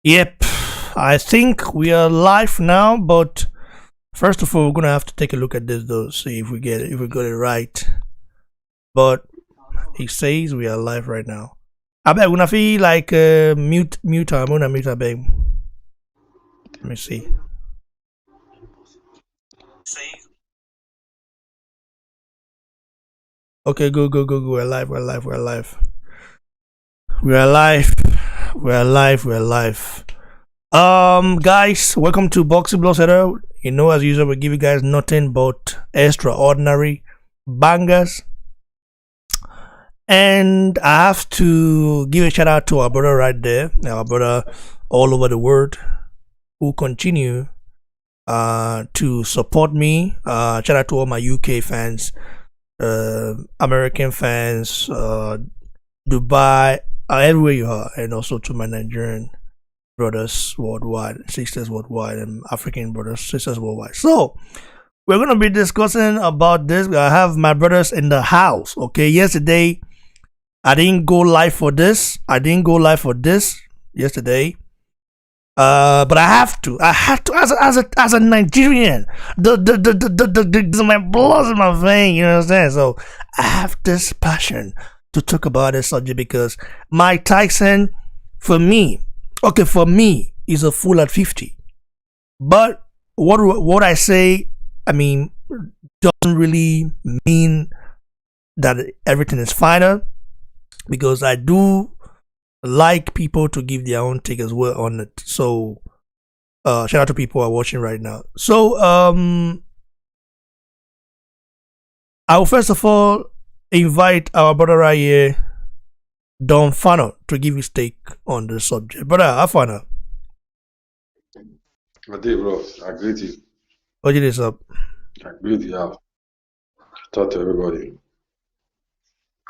Yep, I think we are live now, but first of all, we're gonna have to take a look at this though, see if we got it right. But it says we are live right now. I bet when I feel like mute I'm gonna mute I beg. Let me see. Okay, go. We're live, we're live, we're live. We are live. We are live, we're live. Guys, welcome to Boxing Blow Setter. You know, as usual, we give you guys nothing but extraordinary bangers. And I have to give a shout out to our brother right there, our brother all over the world, who continue to support me. Shout out to all my UK fans, American fans, Dubai, everywhere you are, and also to my Nigerian brothers worldwide, sisters worldwide, and African brothers, sisters worldwide. So we're gonna be discussing about this. I have my brothers in the house. Okay, yesterday I didn't go live for this. Yesterday. But I have to. I have to as a Nigerian. My blood in my vein. You know what I'm saying? So I have this passion to talk about this subject because Mike Tyson, for me, is a fool at 50. But what I say, I mean, doesn't really mean that everything is final, because I do like people to give their own take as well on it. So shout out to people who are watching right now. So I will first of all invite our brother right here, Don Fano, to give his take on the subject. Brother, Afana. Good day, bro. I greet you. What is up? I greet you. Talk to everybody.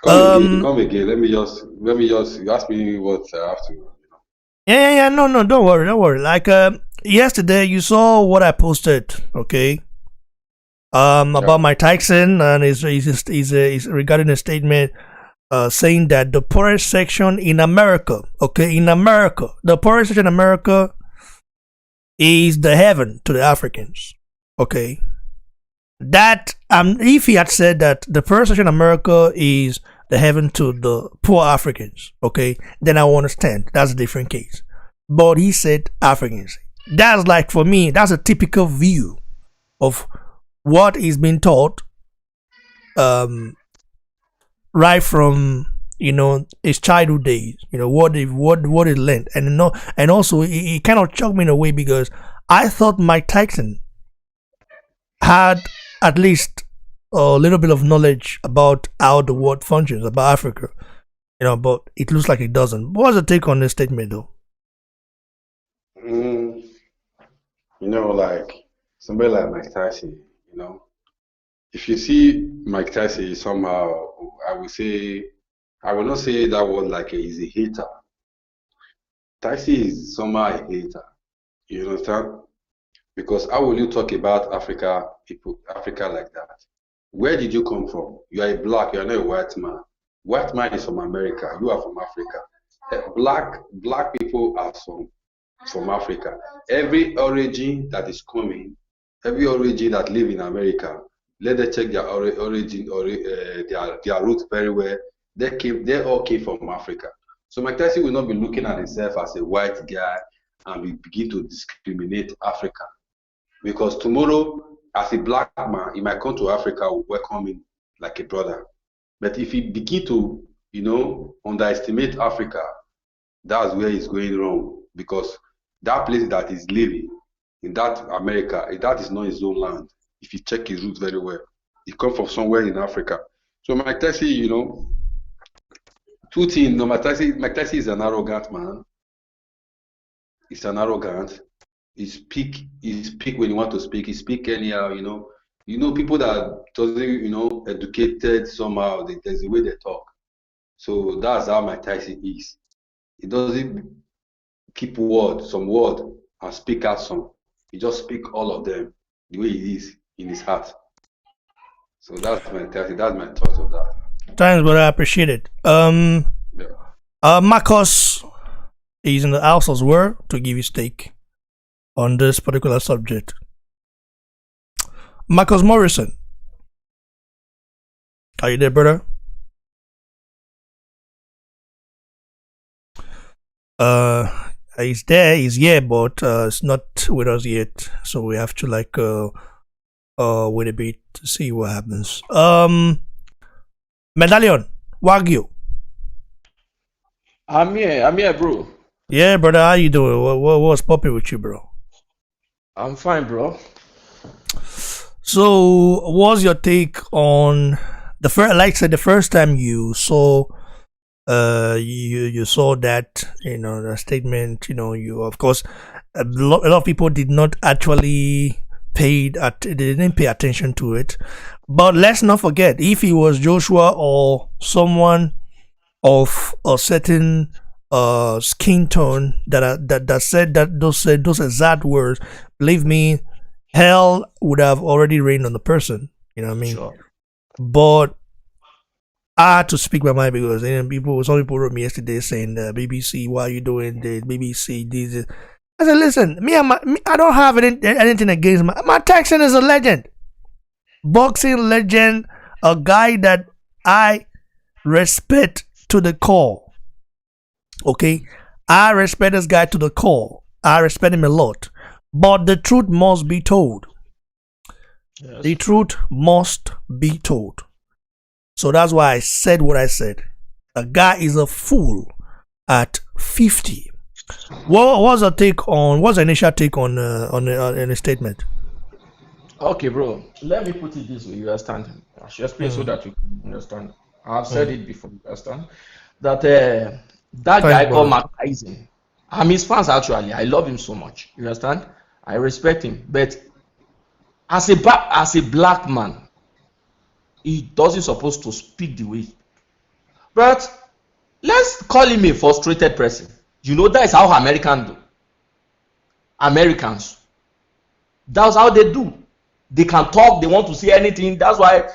Come again. Let me just. You ask me what I have to. Yeah. No, don't worry. Like yesterday, you saw what I posted, okay? About my Tyson, and is regarding a statement saying that the poorest section in America, the poorest section in America is the heaven to the Africans, okay? That if he had said that the poorest section in America is the heaven to the poor Africans, okay, then I understand. That's a different case. But he said Africans. That's like, for me, that's a typical view of what is being taught right from his childhood days, what it learned. And also it kind of shocked me in a way, because I thought Mike Tyson had at least a little bit of knowledge about how the world functions, about Africa, but it looks like it doesn't. What's the take on this statement, though? Like somebody like Mike Tyson. If you see Mike Tyson somehow, I will not say that word like he's a hater. Tyson is somehow a hater. You understand? Because how will you talk about Africa like that? Where did you come from? You are a black, you are not a white man. White man is from America, you are from Africa. Black people are from Africa. Every origin that is coming, every origin that live in America, let them check their origin or their roots very well. They all came from Africa. So Mike Tyson will not be looking at himself as a white guy and we begin to discriminate Africa. Because tomorrow, as a black man, he might come to Africa, welcome him like a brother. But if he begin to, underestimate Africa, that's where he's going wrong. Because that place that he's living, in that America, that is not his own land. If you check his roots very well, he comes from somewhere in Africa. So Mike Tyson, two things. No, Mike Tyson is an arrogant man. He's an arrogant. He speak when you want to speak. He speak anyhow, people that doesn't, educated somehow. There's a way they talk. So that's how Mike Tyson is. He doesn't keep some word and speak out some. He just speak all of them the way it is in his heart. So that's my Tyson. That's my thoughts of that. Thanks, brother. I appreciate it. Yeah. Marcus, He's in the house as well to give his take on this particular subject. Marcus Morrison, are you there, brother? He's there, he's here, but it's not with us yet. So we have to like wait a bit to see what happens. Medallion, Wagyu. I'm here, bro. Yeah, brother, how you doing? What's popping with you, bro? I'm fine, bro. So, what's your take on the first? Like I said, the first time you saw, you saw that, the statement. You, of course, a lot of people did not actually they didn't pay attention to it. But let's not forget, if it was Joshua or someone of a certain skin tone that said those exact words, believe me, hell would have already rained on the person. You know what I mean? Sure. But I had to speak my mind because some people wrote me yesterday saying, BBC, why are you doing this? BBC, this. I said, listen, I don't have anything against Mike Tyson is a legend, boxing legend, a guy that I respect to the core. Okay, I respect this guy to the core. I respect him a lot, but the truth must be told. Yes. The truth must be told. So that's why I said what I said. A guy is a fool at 50. What's the initial take on a statement? Okay, bro. Let me put it this way. You understand? I should explain so that you can understand. I've said it before. You understand that that guy called Mike Tyson. I'm his fans actually. I love him so much. You understand? I respect him, but as a black man, he doesn't supposed to speak the way. But let's call him a frustrated person. That is how Americans do. Americans. That's how they do. They can talk, they want to say anything. That's why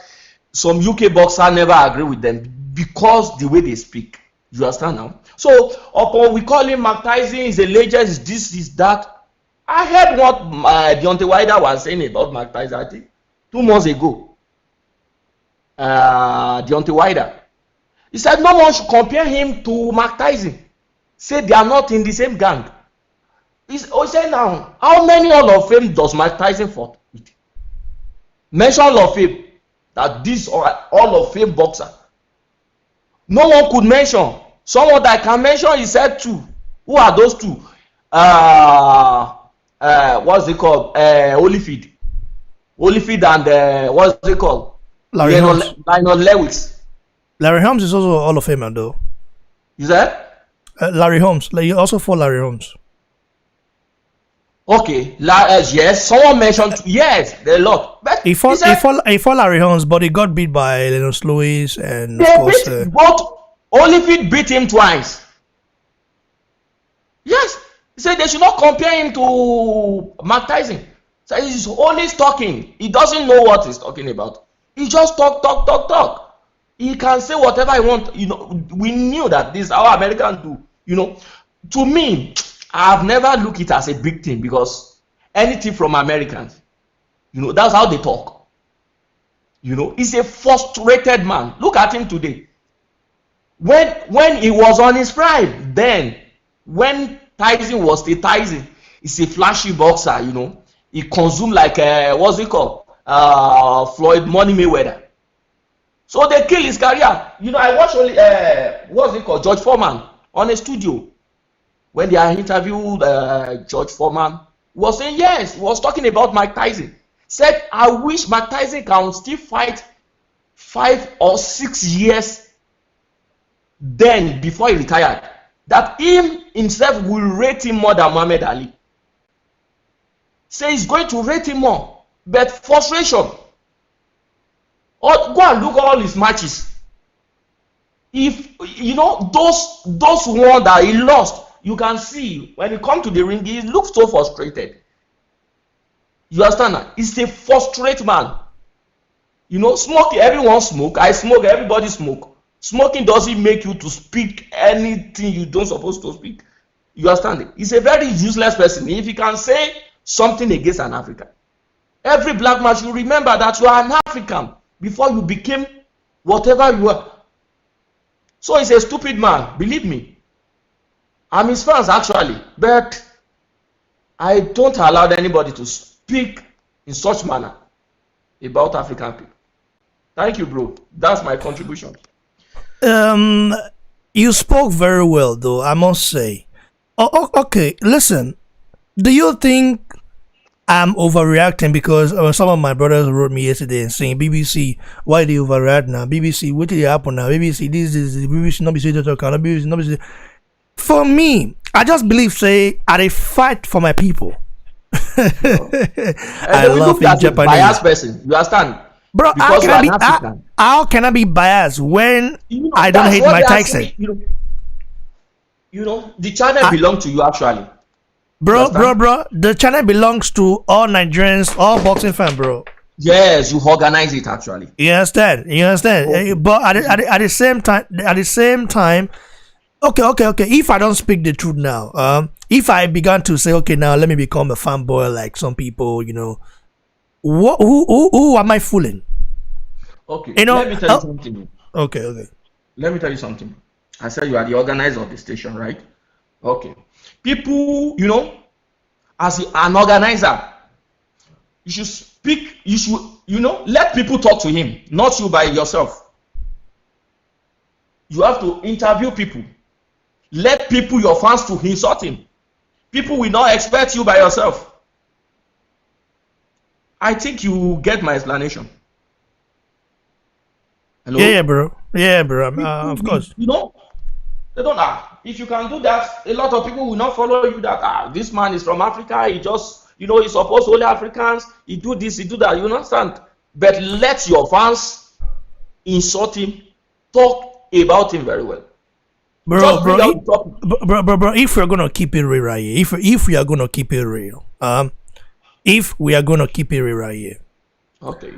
some UK boxers never agree with them, because the way they speak. You understand now? So upon we call him Mike Tyson, is a legend, is this, is that. I heard what Deontay Wilder was saying about Mike Tyson, I think 2 months ago. Deontay Wilder. He said no one should compare him to Mike Tyson. Say they are not in the same gang. He said now, how many Hall of Fame does Mike Tyson fought with? Mention Hall of Fame. That this Hall of Fame boxer. No one could mention. Someone that can mention, he said 2. Who are those 2? What's it called? Holyfield and what's it called? Lionel Lewis. Larry Holmes is also Hall of Famer though. Is that? Larry Holmes. You also fought Larry Holmes. Okay, yes. Someone mentioned yes, there are a lot. But he fought Larry Holmes, but he got beat by Lennox Lewis and of course. But Holyfield beat him twice. Yes, he said they should not compare him to Mike Tyson. So he's only talking. He doesn't know what he's talking about. He just talk. He can say whatever he wants. We knew that this is how Americans do. To me, I've never looked it as a big thing, because anything from Americans, that's how they talk. He's a frustrated man. Look at him today. When he was on his prime, then when Tyson was still Tyson, he's a flashy boxer. He consumed like what's it called? Floyd Money Mayweather. So they kill his career. I watched only what's it called? George Foreman on a studio. When they interviewed George Foreman, was saying yes, he was talking about Mike Tyson. Said, I wish Mike Tyson can still fight 5 or 6 years then before he retired. That him himself will rate him more than Muhammad Ali. Say he's going to rate him more. But frustration. Go and look at all his matches. If those ones that he lost, you can see when he come to the ring, he looks so frustrated. You understand that? He's a frustrated man. Smoking, everyone smoke. I smoke, everybody smoke. Smoking doesn't make you to speak anything you don't supposed to speak. You understand? He's a very useless person. If he can say something against an African, every black man should remember that you are an African before you became whatever you are. So he's a stupid man, believe me. I'm his fans actually, but I don't allow anybody to speak in such manner about African people. Thank you, bro. That's my contribution. You spoke very well, though, I must say. Okay, listen. Do you think I'm overreacting? Because some of my brothers wrote me yesterday and saying, BBC, why do you overreact now? BBC, what did happen now? BBC, this is BBC, not BBC, BBC, not BBC. For me, I just believe, say, I fight for my people. I love in Japanese. Biased person, you understand? Bro, how can I be biased when I don't hate my Tyson? The channel belongs to you actually. Bro, the channel belongs to all Nigerians, all boxing fans, bro. Yes, you organize it actually. You understand? Okay. But at the same time, okay. If I don't speak the truth now, if I began to say, okay, now let me become a fanboy like some people, who am I fooling? Okay, let me tell you something. Okay. Let me tell you something. I said you are the organizer of the station, right? Okay. People, as an organizer, you should speak, you should, let people talk to him, not you by yourself. You have to interview people. Let people, your fans, to insult him. People will not expect you by yourself. I think you get my explanation. Hello? Yeah, bro. Of course. They don't if you can do that, a lot of people will not follow you that this man is from Africa, he just, he supports only Africans, he do this, he do that, you understand? But let your fans insult him, talk about him very well. Bro, if we're gonna keep it real right here, if we are gonna keep it real, right here. Okay.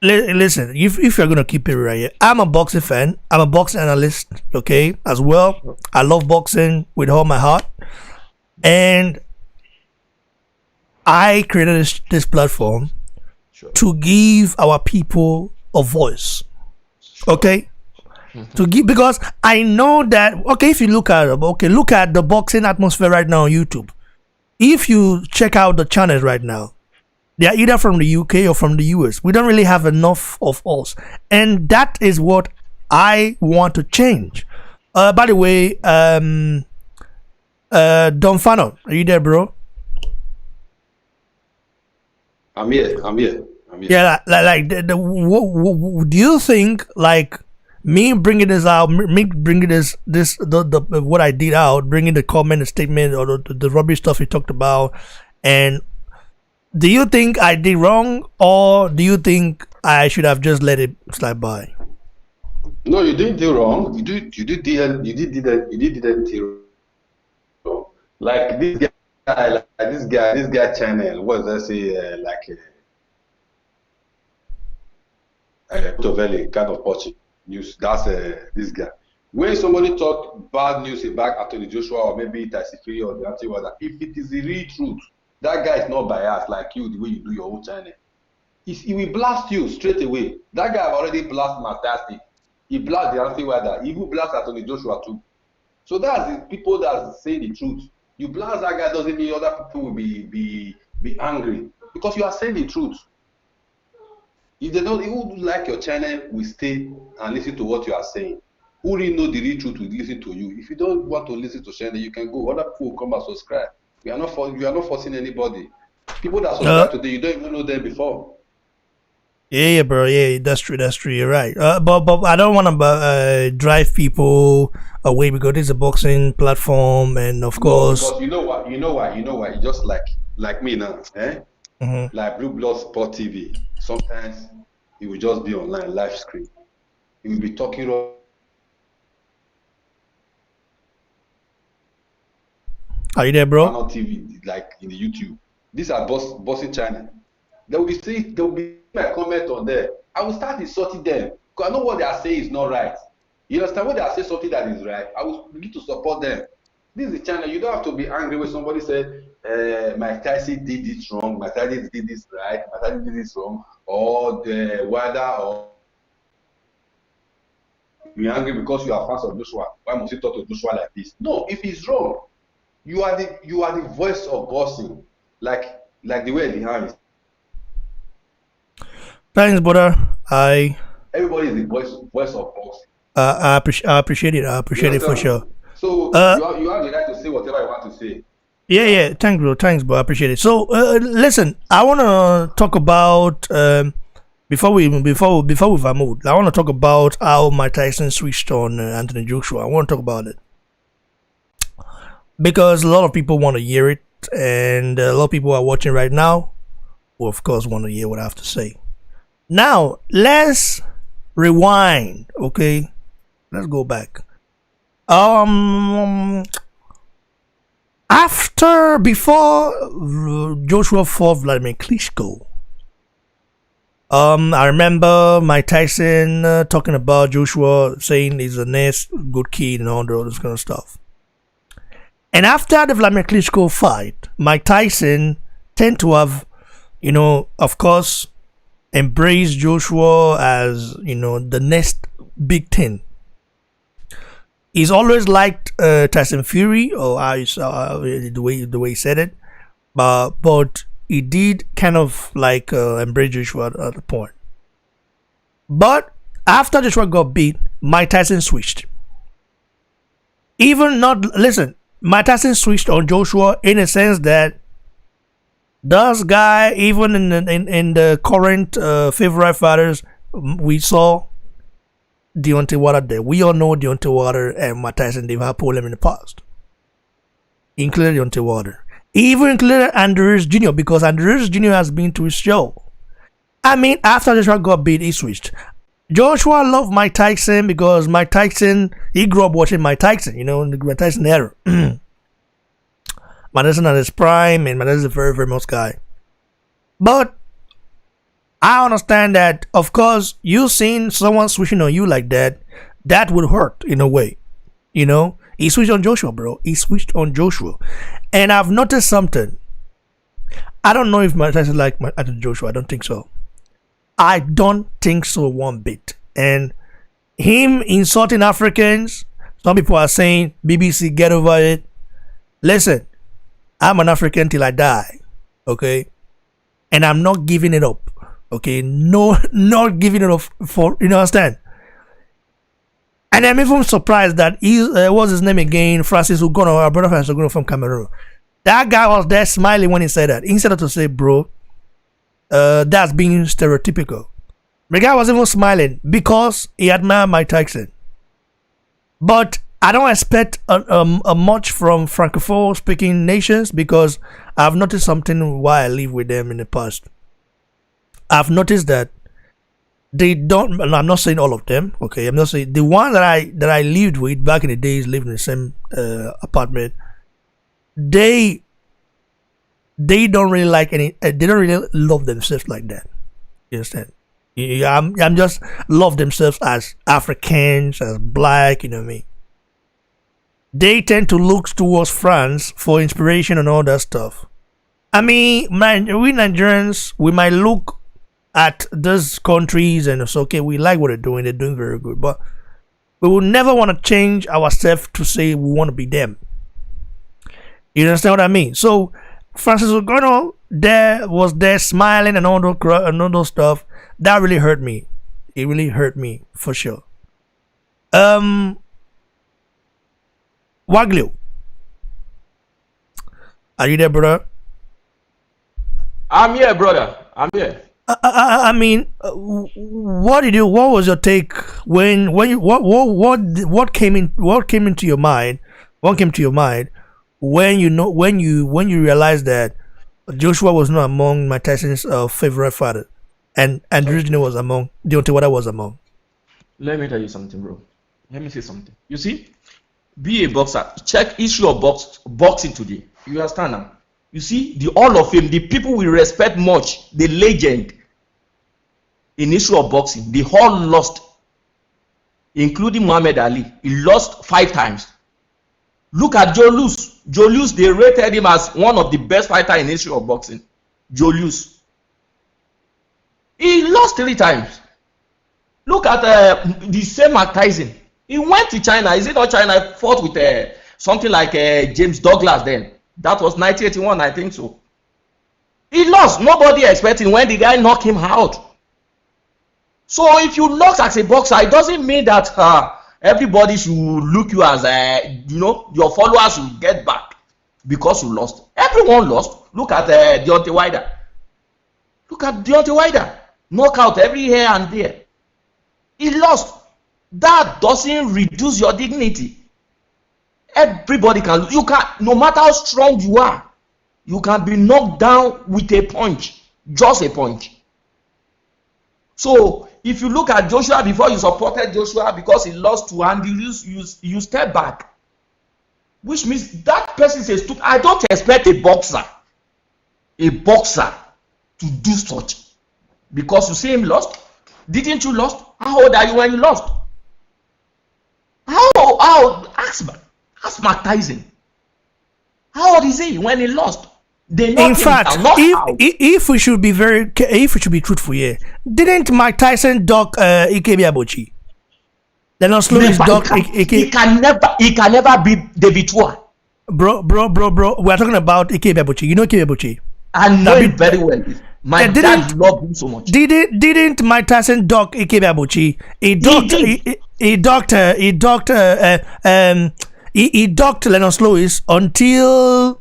Listen, if you're gonna keep it right here, I'm a boxing fan. I'm a boxing analyst, okay, as well. I love boxing with all my heart, and I created this platform to give our people a voice, okay. To give, because I know that, okay, if you look at the boxing atmosphere right now on YouTube. If you check out the channels right now, they are either from the UK or from the US. We don't really have enough of us, and that is what I want to change. By the way, Don Fano, are you there, bro? I'm here. Yeah, do you think like me bringing this out, me bringing this the what I did out, bringing the comment, the statement, or the rubbish stuff we talked about, and do you think I did wrong, or do you think I should have just let it slide by? No, you didn't do wrong. You did wrong. Like this guy channel. What does that say? Tovelli kind of watching news. That's this guy. When somebody talk bad news about Anthony Joshua or maybe Tyson Fury or the anti-war, if it is the real truth, that guy is not biased like you, the way you do your own channel. He will blast you straight away. That guy already blasted Fantastic. He blasted the anti-war. He will blast Anthony Joshua too. So that's the people that say the truth. You blast that guy doesn't mean other people will be angry because you are saying the truth. If they don't, who like your channel will stay and listen to what you are saying. Who really know the real truth will listen to you. If you don't want to listen to channel, you can go. Other people will come and subscribe. You are not forcing anybody. People that subscribe today, you don't even know them before. Yeah, bro. Yeah, that's true. You're right. But I don't want to drive people away because it's a boxing platform, and of course. Because you know why. You just like me now, eh? Mm-hmm. Like Blue Blood Sport TV. Sometimes it will just be online live stream. He will be talking. Are you there, bro? On TV, like in the YouTube. These are bossing channel. They will be my comment on there. I will start insulting them because I know what they are saying is not right. You understand? When they say something that is right, I will begin to support them. This is the channel. You don't have to be angry when somebody said, Mike Tyson did this wrong, Mike Tyson did this right, Mike Tyson did this wrong, or the weather, or you're angry because you are fans of Joshua. Why must you talk to Joshua like this? No, if he's wrong, you are the voice of boxing, like the way the hand is. Thanks, brother. Everybody is the voice of boxing. I appreciate it. I appreciate it for sure. So you have the right to say whatever you want to say. Yeah. Thanks, bro. Bro. I appreciate it. So, listen, I want to talk about before we move. I want to talk about how Mike Tyson switched on Anthony Joshua. I want to talk about it because a lot of people want to hear it, and a lot of people are watching right now who, of course, want to hear what I have to say. Now, let's rewind. Okay, let's go back. Before Joshua fought Vladimir Klitschko, I remember Mike Tyson talking about Joshua, saying he's the next good kid and all this kind of stuff. And after the Vladimir Klitschko fight, Mike Tyson tend to have, of course, embraced Joshua as, the next big thing. He's always liked Tyson Fury, or the way he said it, but he did kind of like embrace Joshua at the point. But after Joshua got beat, Mike Tyson switched. Mike Tyson switched on Joshua in a sense that this guy, even in the current favorite fighters, we saw Deontay Wilder there. We all know Deontay Wilder and Mike Tyson, they've had problem in the past. Including Deontay Wilder. Even included Andrews Jr. because Andrews Jr. has been to his show. I mean, after Joshua got beat, he switched. Joshua loved Mike Tyson because Mike Tyson, he grew up watching Mike Tyson, in the Mike Tyson era. Mike Tyson at his prime, and Mike Tyson is a very famous guy. But I understand that, of course, you seeing someone switching on you like that would hurt in a way. He switched on Joshua, bro. He switched on Joshua. And I've noticed something. I don't know if Mike Tyson like Joshua. I don't think so. I don't think so one bit. And him insulting Africans, some people are saying, BBC, get over it. Listen, I'm an African till I die. Okay? And I'm not giving it up. Okay, no, not giving it up for, understand? And I'm even surprised that what's his name again? Francis Ugono, our brother Francis Ugono from Cameroon. That guy was there smiling when he said that. Instead of to say, bro, that's being stereotypical. The guy was even smiling because he admired Mike Tyson. But I don't expect a much from Francophone speaking nations because I've noticed something while I live with them in the past. I've noticed that they don't. I'm not saying all of them. Okay, I'm not saying the one that I lived with back in the days, living in the same apartment. They don't really like any. They don't really love themselves like that. You understand? I'm just love themselves as Africans, as black. You know what I mean? They tend to look towards France for inspiration and all that stuff. I mean, we Nigerians, we might look at those countries and it's okay, we like what they're doing very good, but we will never want to change ourselves to say we want to be them. You understand what I mean? So Francis Ogono was there smiling and all those stuff. That really hurt me. It really hurt me for sure. Waglio, are you there, brother? I'm here, brother. I'm here. I mean, what was your take when you what came into your mind? What came to your mind when you realized that Joshua was not among Mike Tyson's favorite fighter, and Andrew was among Deontay Wilder was among? Let me tell you something, bro. Let me say something. You see, be a boxer. Check history of boxing today. You understand now? You see, the Hall of Fame, the people we respect much, the legend in history of boxing, they all lost including Muhammad Ali. He lost 5 times. Look at Joe Louis. Joe Louis, they rated him as one of the best fighters in history of boxing. Joe Louis. He lost 3 times. Look at the same Mike Tyson. He went to China. Is it not China? Fought with something like James Douglas then. That was 1981, I think so. He lost. Nobody expecting when the guy knocked him out. So if you lost as a boxer, it doesn't mean that everybody should look you as your followers will get back because you lost. Everyone lost. Look at Deontay Wilder. Look at Deontay Wilder. Knockout every here and there. He lost. That doesn't reduce your dignity. Everybody can lose. You can, no matter how strong you are, you can be knocked down with a punch. Just a punch. So if you look at Joshua before, you supported Joshua because he lost to Andy, you step back, which means that person says, I don't expect a boxer to do such because you see him lost. Didn't you lost? How old are you when you lost? How ask Mike Tyson. How old is he when he lost? In fact, if we should be truthful here, didn't Mike Tyson dock Ikebe Abuchi? Then also his dock. He can never beat David Tua. Bro. We are talking about Ikebe Abuchi. You know Ikebe Abuchi? I know it very well. My dad loved him so much. Didn't Mike Tyson dock Ikebe Abuchi? He docked Lennox Lewis until,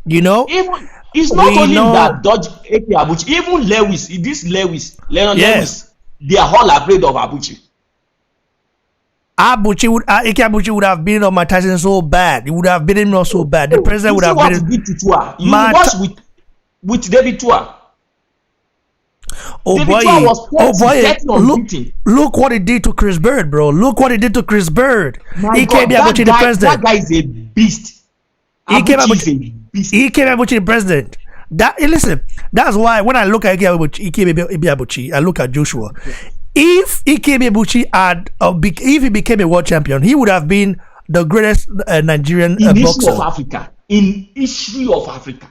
Even it's not only that dodge Ike Abuchi. Even Lewis, Lewis, they are all afraid of Abuchi. Ike Abuchi would have been on Mike Tyson so bad. He would have beaten him so bad. The president would have been. You watch with David Tua. Oh boy! Look what he did to Chris Bird, bro. Look what he did to Chris Bird. He came Abuchi the president. That guy is a beast. He came Abuchi the president. Listen, that's why when I look at Abuchi, I look at Joshua. If Abuchi if he became a world champion, he would have been the greatest Nigerian boxer in history of Africa.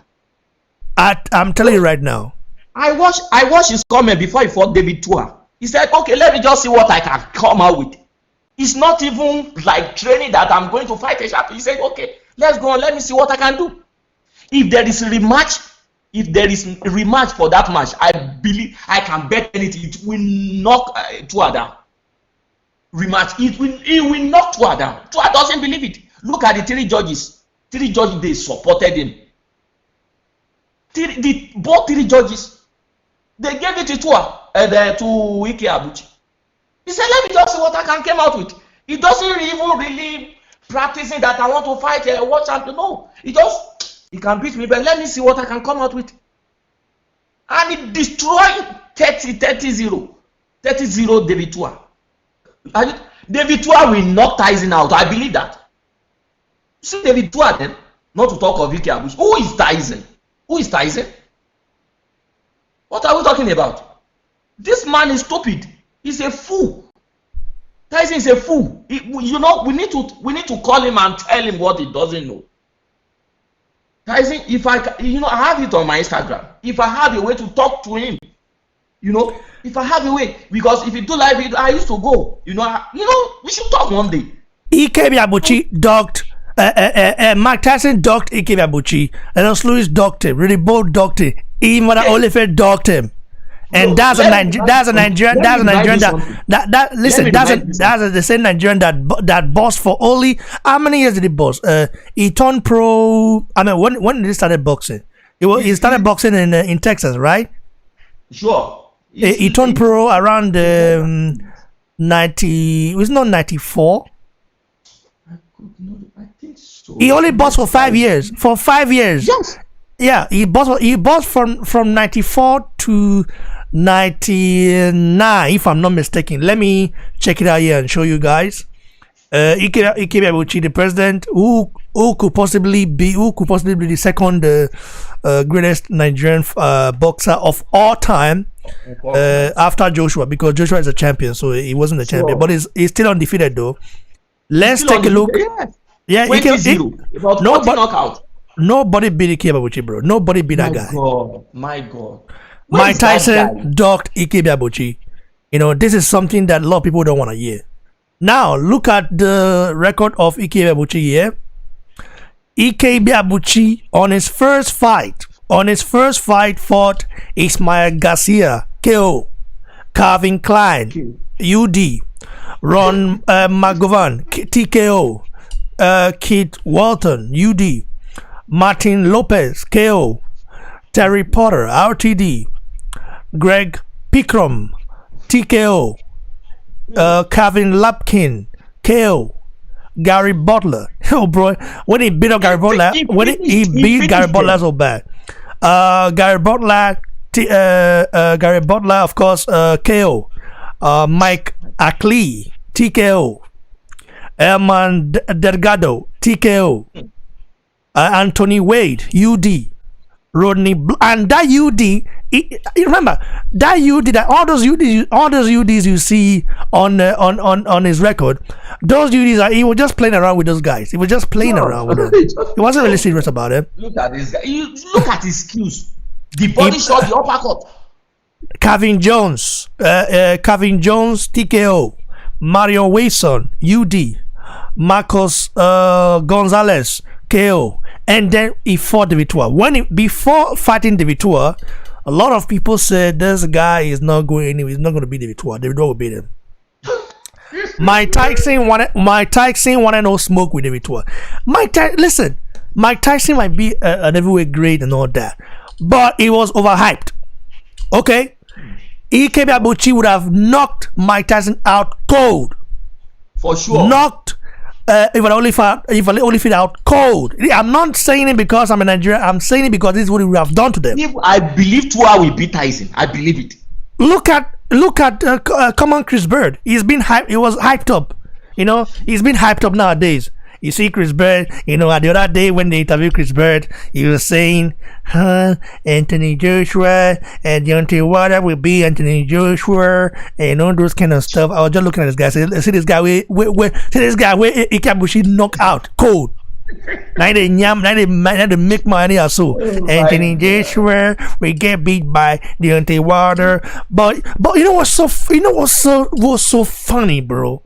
I'm telling you right now. I watched his comment before he fought David Tua. He said, okay, let me just see what I can come out with. It's not even like training that I'm going to fight a champion. He said, okay, let's go on, let me see what I can do. If there is a rematch for that match, I believe I can bet anything. It will knock Tua down. Rematch, it will knock Tua down. Tua doesn't believe it. Look at the 3 judges. 3 judges, they supported him. Both 3 judges, they gave it to Tua and to Ike Abuchi. He said, let me just see what I can come out with. He doesn't even really practicing that I want to fight a world champion. No, he can beat me, but let me see what I can come out with. And he destroyed 30-0 David Tua. David Tua will knock Tyson out. I believe that. See David Tua then, not to talk of Ike Abuchi. Who is Tyson? Who is Tyson? What are we talking about? This man is stupid. He's a fool. Tyson is a fool. We need to call him and tell him what he doesn't know. Tyson, if I have it on my Instagram. If I have a way to talk to him, if I have a way, because if you do live video, I used to go. We should talk one day. Ikebe Abuchi docked. Mike Tyson docked Ike Abuchi, and also Louis docked him. Really both docked him. Even when Oliver docked him, and that's a Nigerian. That's the same Nigerian that bossed for only how many years did he boss? He turned pro. I mean, when did he started boxing? He started boxing in Texas, right? Sure. He turned pro around 90. It was not 94. I think so. He only bossed for 5 years. For 5 years. Yes. Yeah, he bossed from 94 to 99, if I'm not mistaken. Let me check it out here and show you guys. Ike Abuchi, the president, who could possibly be the second greatest Nigerian boxer of all time after Joshua, because Joshua is a champion, so he wasn't a champion, but he's still undefeated though. Let's take a look. Yeah, nobody beat Ike Abuchi, bro. Nobody beat that guy. My God. Mike Tyson docked Ike Abuchi. You know, this is something that a lot of people don't want to hear. Now, look at the record of Ike Abuchi here. Ike Abuchi on his first fight fought Ismael Garcia, KO, Calvin Klein, UD, Ron McGovern, TKO, Kit Walton, UD, Martin Lopez, KO, Terry Potter, RTD, Greg Pickram, TKO, Kevin Lapkin, KO, Gary Butler. Oh, bro, when he beat up Gary Butler, he beat Gary Butler so bad. Gary Butler, of course, KO. Mike Ackley, TKO. Herman Delgado, TKO. Anthony Wade, UD. Rodney and that UD, you remember that UD, that all those UDs you see on his record, those UDs he was just playing around with those guys. He was just playing around with them. He wasn't really serious about it. Look at this guy. Look at his skills. The body shot, the uppercut. Kevin Jones, TKO. Mario Wilson, UD. Marcos Gonzalez, KO. And then he fought the Vitua. Before fighting the Vitua, a lot of people said this guy is not going anywhere. He's not going to beat the Vitua. The Vitua will beat him. Mike Tyson wanted no smoke with the Vitua. Listen, Mike Tyson might be an heavyweight great and all that, but he was overhyped. Okay, Ike Abuchi would have knocked Mike Tyson out cold. For sure. Knocked. If I only fit out cold. I'm not saying it because I'm a Nigerian. I'm saying it because this is what we have done to them. If I believe Tua will beat Tyson, I believe it. Look at come on, Chris Bird. He's been hyped. He was hyped up. You know, he's been hyped up nowadays. You see Chris Bird, you know, the other day when they interviewed Chris Bird, he was saying, Anthony Joshua and Deontay Wilder will be Anthony Joshua and all those kind of stuff. I was just looking at this guy. See this guy where Ike Abuchi knock out cold. Now they make money or so. Anthony Joshua will get beat by Deontay Wilder. But you know what's so funny, bro?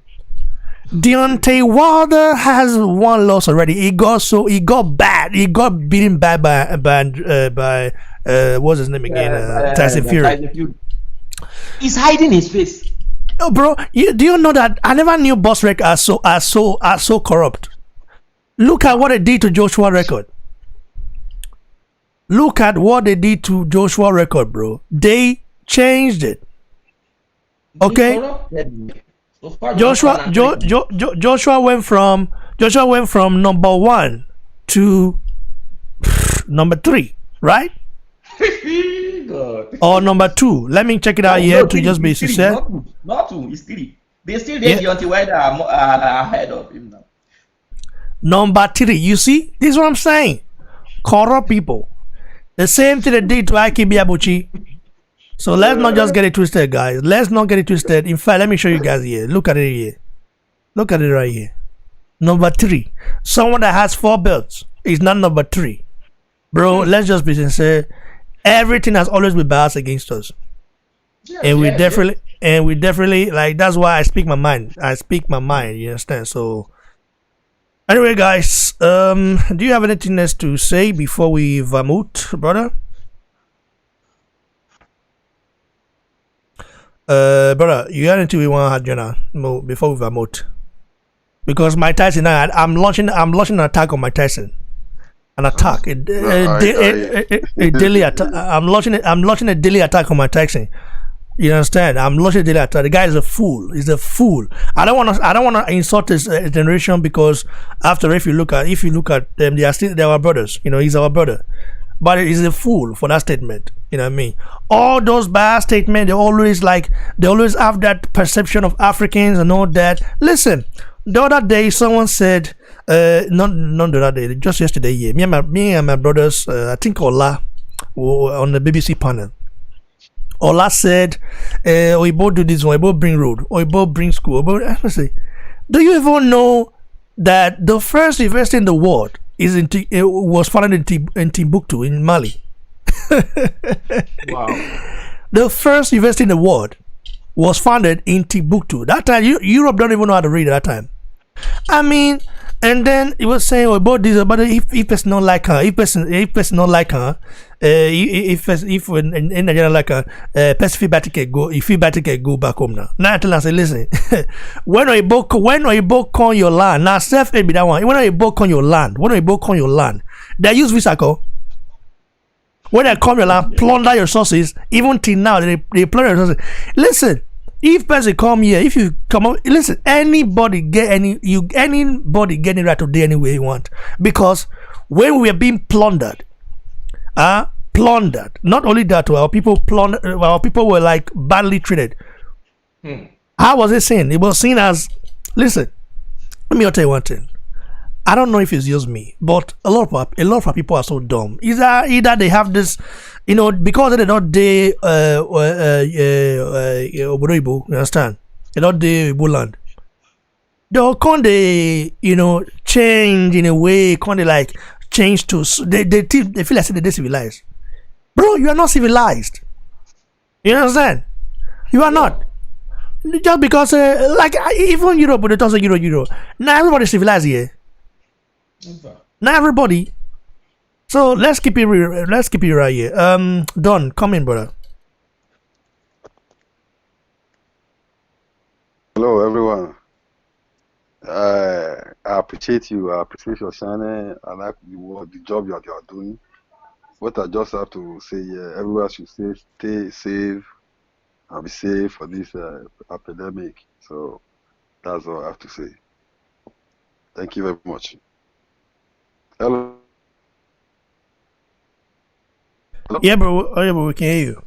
Deontay Wilder has one loss already. He got bad. He got beaten bad by what's his name again? Tyson Fury. He's hiding his face. No, bro. Do you know that I never knew Boss Rec are so corrupt. Look at what they did to Joshua record. Look at what they did to Joshua record, bro. They changed it. Okay. Joshua went from number 1 to number 3, right? God. Or number 2. Let me check it out here to just be sincere. Not 2, it's 3. They still there. Deontay Wilder are ahead of him now. Number 3. You see, this is what I'm saying. Corrupt people. The same thing they did to Ike Abuchi. So let's not just get it twisted, guys. Let's not get it twisted. In fact, let me show you guys here. Look at it here. Look at it right here. Number 3. Someone that has 4 belts is not number 3. Bro, let's just be sincere. Everything has always been biased against us. And we definitely like, that's why I speak my mind. You understand? So anyway, guys, do you have anything else to say before we vermouth, brother? Brother, you got into we want to have before we vermouth, because Mike Tyson, I'm launching an attack on Mike Tyson, an attack, a daily attack. I'm launching a daily attack on Mike Tyson. You understand? I'm launching a daily attack. The guy is a fool. He's a fool. I don't want to insult his generation, because after if you look at them, they are our brothers. You know, he's our brother. But he's a fool for that statement. You know what I mean? All those bad statements, they always have that perception of Africans and all that. Listen, the other day someone said, not the other day, just yesterday, yeah, me and my brothers, I think Ola, on the BBC panel. Ola said, Oibo do this one, Oibo bring road, Oibo bring school. Oibo, I say, do you even know that the first university in the world is was founded in Timbuktu in Mali? Wow. The first university in the world was founded in Timbuktu. That time, Europe don't even know how to read at that time. I mean, and then he was saying about this, about if person not like her, if person not like her, if in Nigeria like her, person feel better can go, if feel better can go back home now. Now I tell her, say, listen, when you book on your land, now self be that one. When you book on your land, they use visa call. When they come your land, plunder your sources, even till now, they plunder your sources. Listen, if person come here, if you come out, listen, anybody get any right to do any way you want. Because when we are being plundered, not only that, our people were like badly treated. How was it seen? It was seen as, listen, let me tell you one thing. I don't know if it's just me, but a lot of people are so dumb. Either they have this, because they don't do Obodoibo, you understand? They don't do Igbo land. They'll come change in a way, change to they feel like they're civilized. Bro, you are not civilized. You understand? You are not. Just because even Europe, when they talk about Euro, now everybody's civilized here. Not everybody. So let's keep it right here. Don, come in, brother. Hello, everyone. I appreciate you. I appreciate your channel. I like the job you are doing. What I just have to say, everyone should stay safe and be safe for this epidemic. So that's all I have to say. Thank you very much. Hello. Yeah, bro. Oh, yeah, bro. We can hear you.